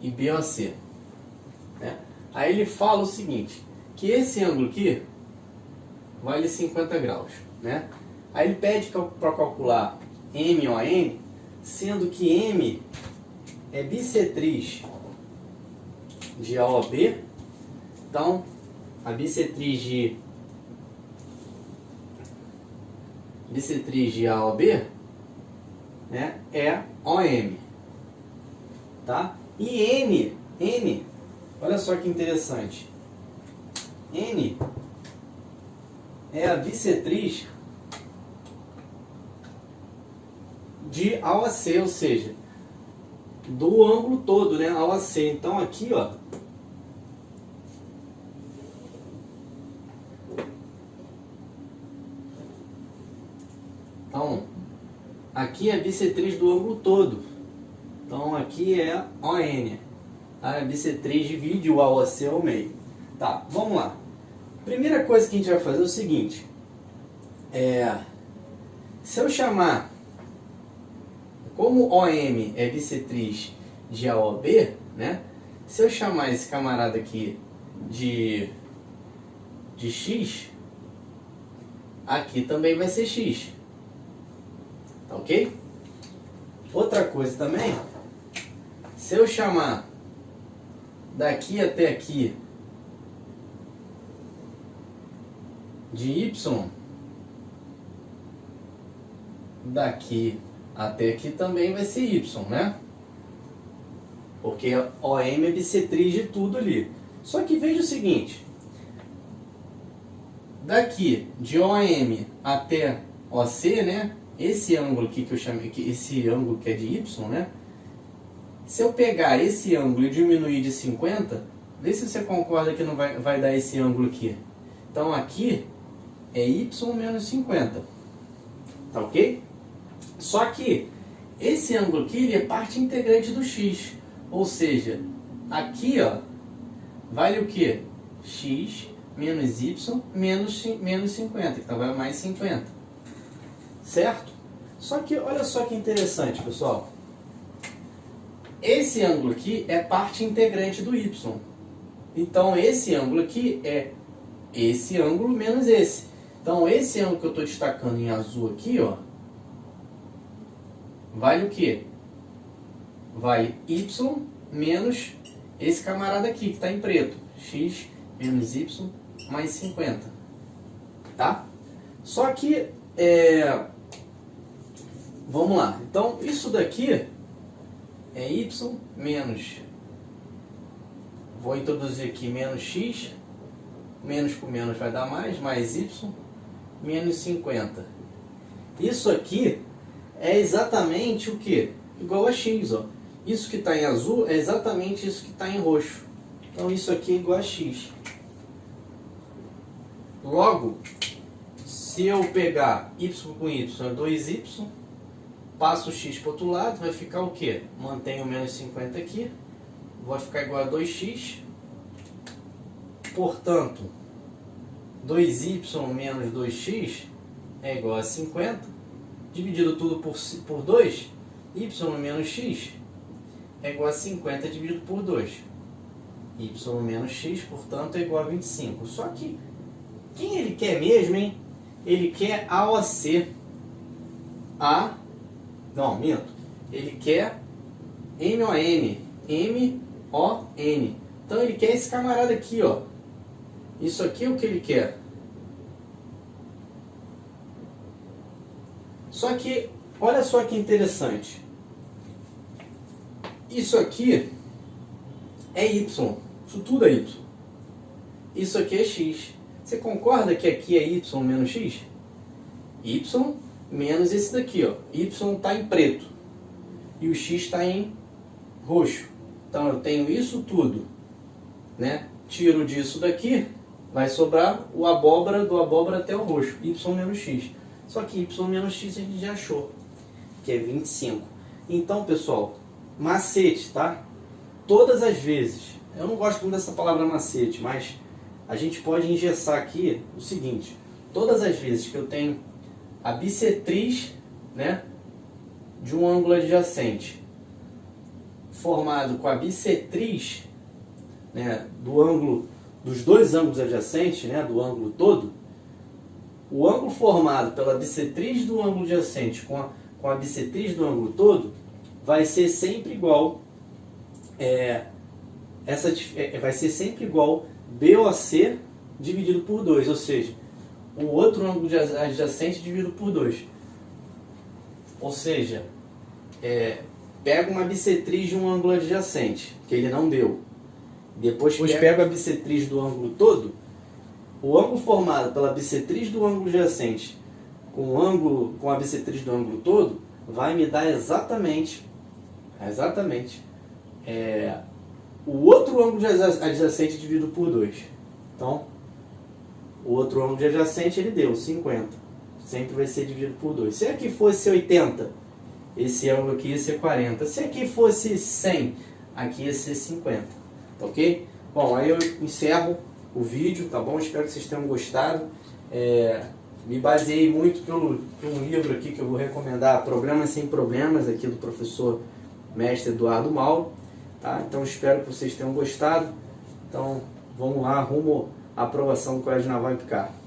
E BOC, né? Aí ele fala o seguinte, que esse ângulo aqui vale 50 graus, né? Aí ele pede para calcular MON, sendo que M é bissetriz de AOB, então a bissetriz de AOB, né, é OM, tá? E N, olha só que interessante, N é a bissetriz de AOC, ou seja, do ângulo todo, né, AOC. Então aqui, ó, Então, aqui é a bissetriz do ângulo todo. Então, aqui é ON. A bissetriz divide o AOC ao meio. Tá, vamos lá. Primeira coisa que a gente vai fazer é o seguinte. Se eu chamar, como OM é bissetriz de AOB, né? Se eu chamar esse camarada aqui de X, aqui também vai ser X. Tá ok? Outra coisa também, se eu chamar daqui até aqui de Y, daqui até aqui também vai ser Y, né? Porque OM é bissetriz de tudo ali. Só que veja o seguinte, daqui de OM até OC, né? Esse ângulo aqui que eu chamei, esse ângulo que é de Y, né? Se eu pegar esse ângulo e diminuir de 50, vê se você concorda que não vai dar esse ângulo aqui. Então aqui é Y menos 50. Tá ok? Só que esse ângulo aqui ele é parte integrante do X. Ou seja, aqui ó, vale o que? X menos Y menos 50, então vai mais 50. Certo? Só que olha só que interessante, pessoal. Esse ângulo aqui é parte integrante do Y. Então esse ângulo aqui é esse ângulo menos esse. Então esse ângulo que eu estou destacando em azul aqui, ó, vale o que? Vale Y menos esse camarada aqui que está em preto. X menos Y mais 50. Tá? Só que, vamos lá. Então isso daqui é Y menos, vou introduzir aqui menos X, menos com menos vai dar mais Y, menos 50. Isso aqui é exatamente o que? Igual a X, ó. Isso que está em azul é exatamente isso que está em roxo. Então isso aqui é igual a X. Logo, se eu pegar Y com Y é 2Y, passo o X para o outro lado, vai ficar o que? Mantenho o menos 50 aqui, vai ficar igual a 2x. Portanto, 2y menos 2x é igual a 50. Dividido tudo por 2, y menos x é igual a 50 dividido por 2. Y menos x, portanto, é igual a 25. Só que, quem ele quer mesmo, hein? Ele quer AOC. Não, minto. Ele quer MON. M-O-N. Então ele quer esse camarada aqui, ó. Isso aqui é o que ele quer. Só que, olha só que interessante. Isso aqui é Y. Isso tudo é Y. Isso aqui é X. Você concorda que aqui é Y menos X? Y menos esse daqui, ó. Y está em preto. E o X está em roxo. Então eu tenho isso tudo, né? Tiro disso daqui, vai sobrar o abóbora, do abóbora até o roxo. Y menos X. Só que Y menos X a gente já achou, que é 25. Então, pessoal, macete, tá? Todas as vezes, eu não gosto muito dessa palavra macete, mas a gente pode engessar aqui o seguinte: todas as vezes que eu tenho a bissetriz, né, de um ângulo adjacente formado com a bissetriz, né, do ângulo, dos dois ângulos adjacentes, né, do ângulo todo, o ângulo formado pela bissetriz do ângulo adjacente com a bissetriz do ângulo todo vai ser sempre igual, vai ser sempre igual BOC dividido por 2, ou seja, o outro ângulo adjacente dividido por 2. Ou seja, pega uma bissetriz de um ângulo adjacente, que ele não deu. Depois pega a bissetriz do ângulo todo. O ângulo formado pela bissetriz do ângulo adjacente com a bissetriz do ângulo todo vai me dar exatamente o outro ângulo adjacente dividido por 2. Então, o outro ângulo adjacente ele deu 50. sempre vai ser dividido por 2. Se aqui fosse 80, esse ângulo aqui ia ser 40. Se aqui fosse 100, aqui ia ser 50, tá ok? Bom, aí eu encerro o vídeo, tá bom? Espero que vocês tenham gostado. Me baseei muito por um livro aqui que eu vou recomendar, Problemas Sem Problemas, aqui do professor mestre Eduardo Mauro, tá? Então espero que vocês tenham gostado. Então vamos lá, rumo à aprovação do Colégio Naval Ipcar.